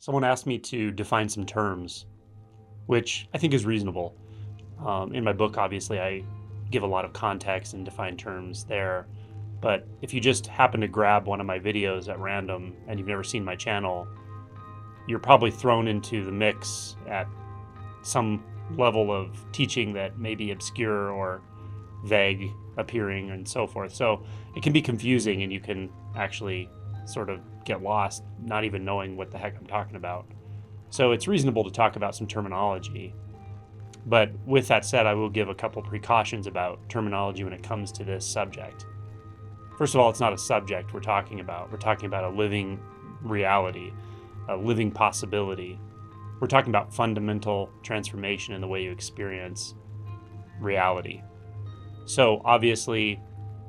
Someone asked me to define some terms, which I think is reasonable. In my book, obviously, I give a lot of context and define terms there. But if you just happen to grab one of my videos at random and you've never seen my channel, you're probably thrown into the mix at some level of teaching that may be obscure or vague appearing and so forth. So it can be confusing and you can actually sort of get lost not even knowing what the heck I'm talking about. So it's reasonable to talk about some terminology. But with that said, I will give a couple precautions about terminology when it comes to this subject. First of all, it's not a subject we're talking about. We're talking about a living reality, a living possibility. We're talking about fundamental transformation in the way you experience reality. So obviously,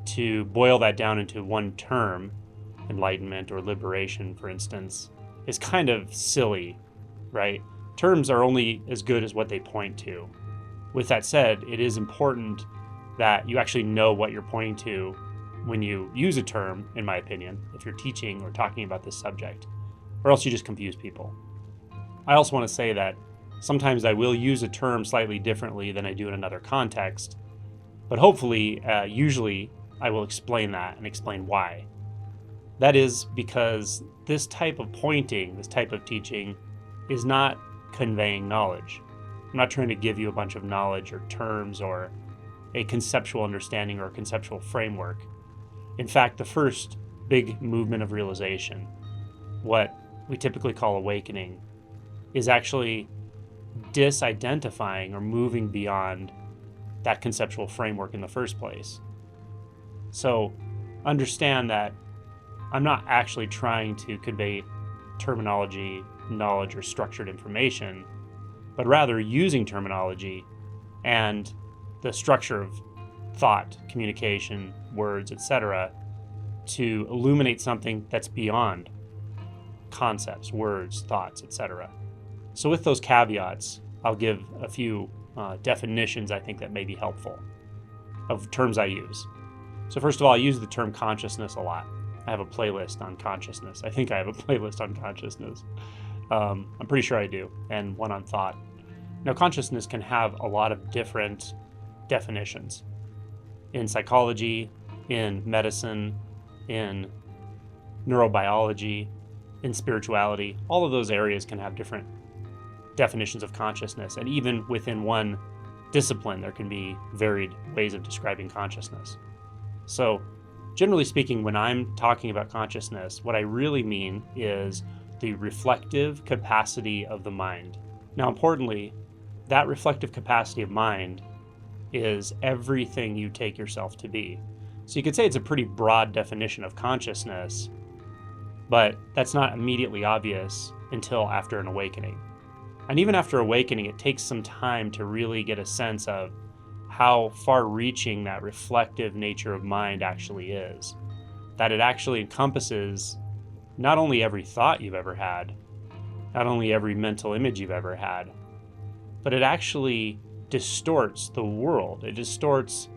to boil that down into one term, enlightenment or liberation, for instance, is kind of silly, right? Terms are only as good as what they point to. With that said, it is important that you actually know what you're pointing to when you use a term, in my opinion, if you're teaching or talking about this subject, or else you just confuse people. I also want to say that sometimes I will use a term slightly differently than I do in another context, but hopefully, usually, I will explain that and explain why. That is because this type of pointing, this type of teaching, is not conveying knowledge. I'm not trying to give you a bunch of knowledge or terms or a conceptual understanding or a conceptual framework. In fact, the first big movement of realization, what we typically call awakening, is actually disidentifying or moving beyond that conceptual framework in the first place. So understand that I'm not actually trying to convey terminology, knowledge, or structured information, but rather using terminology and the structure of thought, communication, words, etc., to illuminate something that's beyond concepts, words, thoughts, etc. So with those caveats, I'll give a few definitions I think that may be helpful of terms I use. So first of all, I use the term consciousness a lot. I have a playlist on consciousness. I think I have a playlist on consciousness. I'm pretty sure I do, and one on thought. Now, consciousness can have a lot of different definitions. In psychology, in medicine, in neurobiology, in spirituality, all of those areas can have different definitions of consciousness. And even within one discipline, there can be varied ways of describing consciousness. So generally speaking, when I'm talking about consciousness, what I really mean is the reflective capacity of the mind. Now, importantly, that reflective capacity of mind is everything you take yourself to be. So you could say it's a pretty broad definition of consciousness, but that's not immediately obvious until after an awakening. And even after awakening, it takes some time to really get a sense of how far-reaching that reflective nature of mind actually is. That it actually encompasses not only every thought you've ever had, not only every mental image you've ever had, but it actually distorts the world. It distorts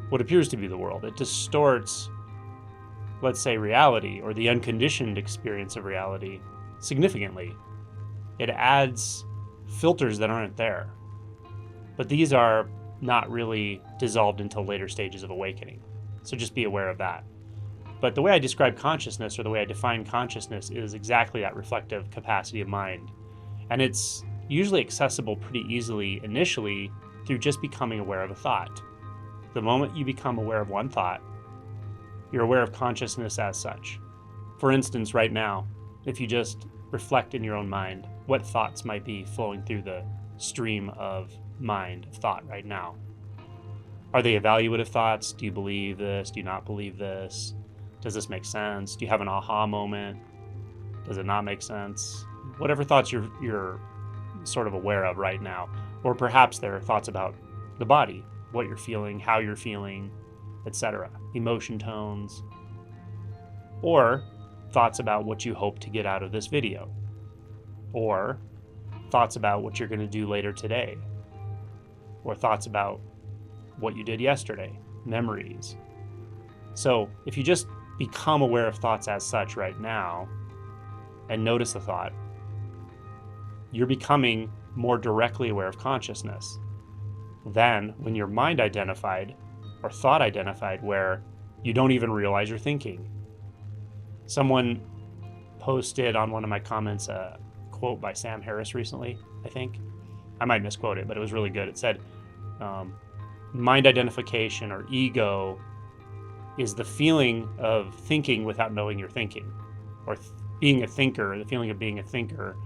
what appears to be the world. It distorts, let's say, reality or the unconditioned experience of reality significantly. It adds filters that aren't there. But these are not really dissolved until later stages of awakening. So just be aware of that. But the way I describe consciousness, or the way I define consciousness, is exactly that reflective capacity of mind. And it's usually accessible pretty easily initially through just becoming aware of a thought. The moment you become aware of one thought, you're aware of consciousness as such. For instance, right now, if you just reflect in your own mind, what thoughts might be flowing through the stream of mind, of thought right now? Are they evaluative thoughts? Do you believe this? Do you not believe this? Does this make sense? Do you have an aha moment? Does it not make sense? Whatever thoughts you're sort of aware of right now. Or perhaps there are thoughts about the body, what you're feeling, how you're feeling, etc. Emotion tones. Or thoughts about what you hope to get out of this video. Or thoughts about what you're going to do later today. Or thoughts about what you did yesterday, memories. So if you just become aware of thoughts as such right now and notice the thought, you're becoming more directly aware of consciousness than when you're mind identified or thought identified, where you don't even realize you're thinking. Someone posted on one of my comments a quote by Sam Harris recently, I think. I might misquote it, but it was really good. It said, mind identification or ego is the feeling of thinking without knowing you're thinking, or being a thinker, the feeling of being a thinker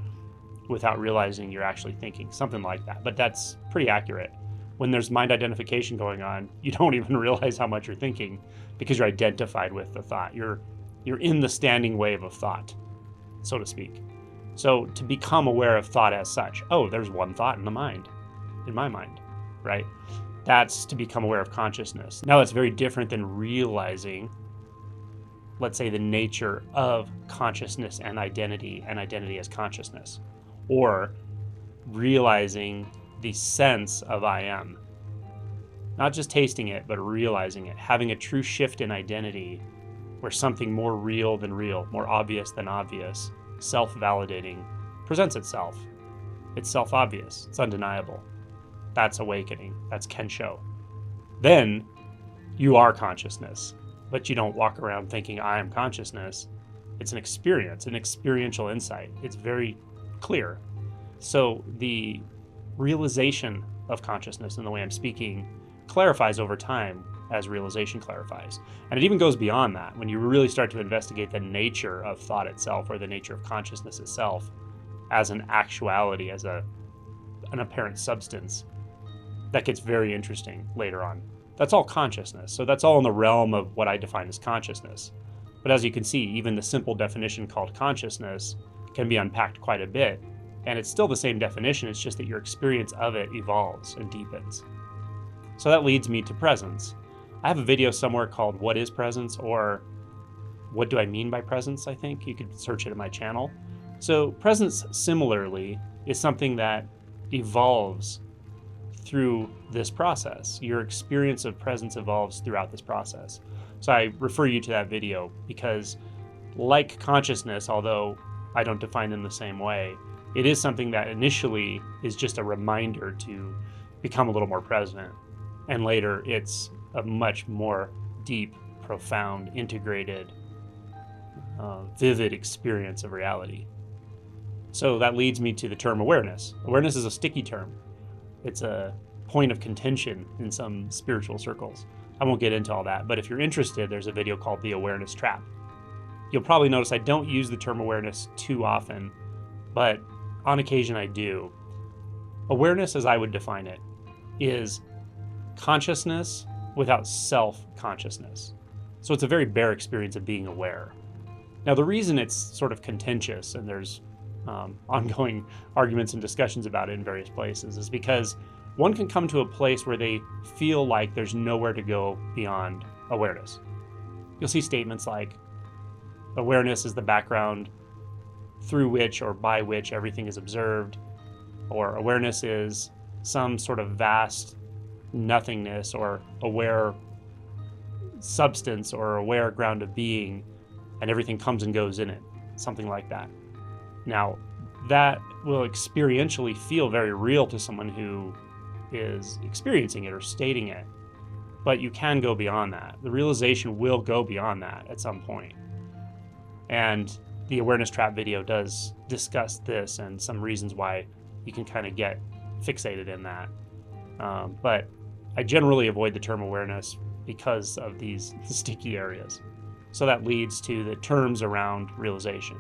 without realizing you're actually thinking, something like that. But that's pretty accurate. When there's mind identification going on, you don't even realize how much you're thinking because you're identified with the thought. You're in the standing wave of thought, so to speak. So to become aware of thought as such, oh, there's one thought in my mind, right? That's to become aware of consciousness. Now, that's very different than realizing, let's say, the nature of consciousness and identity as consciousness, or realizing the sense of I am. Not just tasting it, but realizing it, having a true shift in identity where something more real than real, more obvious than obvious, self-validating presents itself. It's self-obvious, it's undeniable. That's awakening, that's Kensho. Then you are consciousness, but you don't walk around thinking I am consciousness. It's an experience, an experiential insight. It's very clear. So the realization of consciousness in the way I'm speaking clarifies over time as realization clarifies. And it even goes beyond that. When you really start to investigate the nature of thought itself, or the nature of consciousness itself as an actuality, as an apparent substance, that gets very interesting later on. That's all consciousness. So that's all in the realm of what I define as consciousness. But as you can see, even the simple definition called consciousness can be unpacked quite a bit. And it's still the same definition, it's just that your experience of it evolves and deepens. So that leads me to presence. I have a video somewhere called What is Presence, or What Do I Mean by Presence, I think. You could search it in my channel. So presence, similarly, is something that evolves through this process. Your experience of presence evolves throughout this process. So I refer you to that video because, like consciousness, although I don't define them the same way, it is something that initially is just a reminder to become a little more present. And later it's a much more deep, profound, integrated, vivid experience of reality. So that leads me to the term awareness. Awareness is a sticky term. It's a point of contention in some spiritual circles. I won't get into all that, but if you're interested, there's a video called The Awareness Trap. You'll probably notice I don't use the term awareness too often, but on occasion I do. Awareness, as I would define it, is consciousness without self-consciousness. So it's a very bare experience of being aware. Now, the reason it's sort of contentious, and there's ongoing arguments and discussions about it in various places, is because one can come to a place where they feel like there's nowhere to go beyond awareness. You'll see statements like, awareness is the background through which or by which everything is observed, or awareness is some sort of vast nothingness or aware substance or aware ground of being, and everything comes and goes in it, something like that. Now, that will experientially feel very real to someone who is experiencing it or stating it, but you can go beyond that. The realization will go beyond that at some point. And the Awareness Trap video does discuss this and some reasons why you can kind of get fixated in that. But I generally avoid the term awareness because of these sticky areas. So that leads to the terms around realization.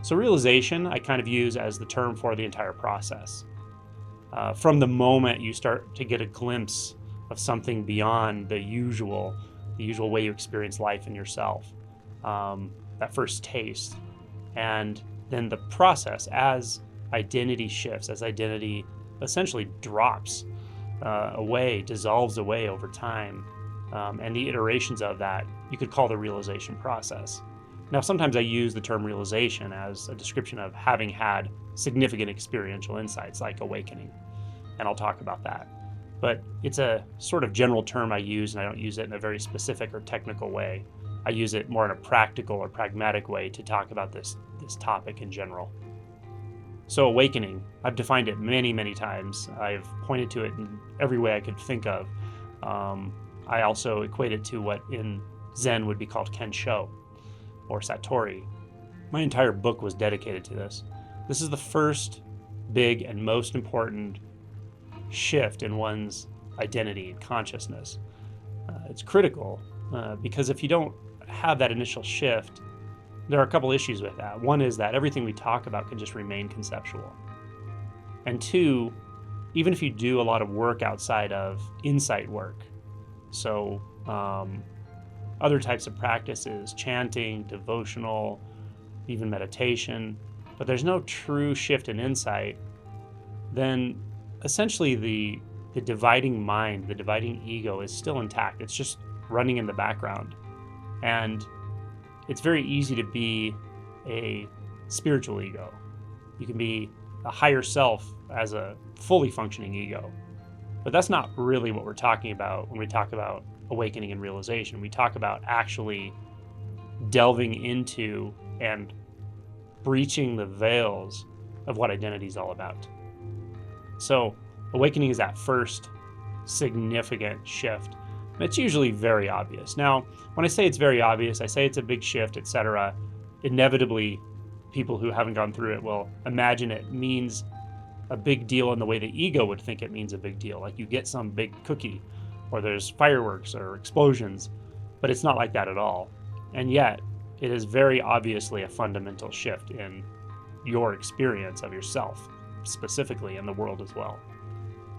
So realization I kind of use as the term for the entire process. From the moment you start to get a glimpse of something beyond the usual way you experience life and yourself, that first taste, and then the process as identity shifts, as identity essentially drops away, dissolves away over time, and the iterations of that you could call the realization process. Now, sometimes I use the term realization as a description of having had significant experiential insights like awakening, and I'll talk about that. But it's a sort of general term I use, and I don't use it in a very specific or technical way. I use it more in a practical or pragmatic way to talk about this topic in general. So awakening, I've defined it many, many times. I've pointed to it in every way I could think of. I also equate it to what in Zen would be called Kensho or Satori. My entire book was dedicated to this. This is the first big and most important shift in one's identity and consciousness. It's critical because if you don't have that initial shift, there are a couple issues with that. One is that everything we talk about can just remain conceptual. And two, even if you do a lot of work outside of insight work, so other types of practices, chanting, devotional, even meditation, but there's no true shift in insight, then essentially the dividing mind, the dividing ego is still intact. It's just running in the background. And it's very easy to be a spiritual ego. You can be a higher self as a fully functioning ego. But that's not really what we're talking about when we talk about awakening and realization. We talk about actually delving into and breaching the veils of what identity is all about. So awakening is that first significant shift. And it's usually very obvious. Now, when I say it's very obvious, I say it's a big shift, etc. Inevitably, people who haven't gone through it will imagine it means a big deal in the way the ego would think it means a big deal. Like you get some big cookie, or there's fireworks or explosions, but it's not like that at all. And yet, it is very obviously a fundamental shift in your experience of yourself, specifically in the world as well.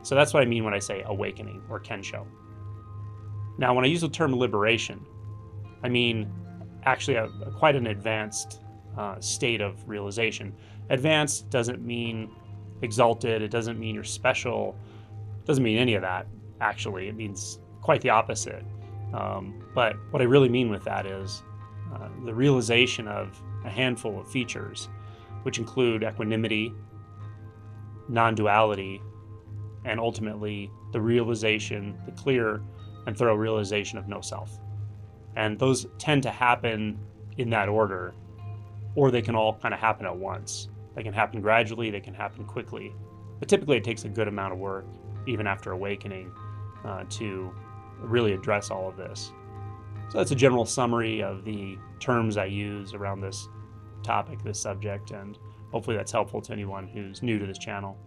So that's what I mean when I say awakening or Kensho. Now, when I use the term liberation, I mean actually quite an advanced state of realization. Advanced doesn't mean exalted. It doesn't mean you're special. It doesn't mean any of that, actually. It means quite the opposite. But what I really mean with that is the realization of a handful of features, which include equanimity, non-duality, and ultimately the realization, the clear and thorough realization of no self. And those tend to happen in that order, or they can all kind of happen at once. They can happen gradually, they can happen quickly. But typically it takes a good amount of work, even after awakening, to really address all of this. So that's a general summary of the terms I use around this topic, this subject, and hopefully that's helpful to anyone who's new to this channel.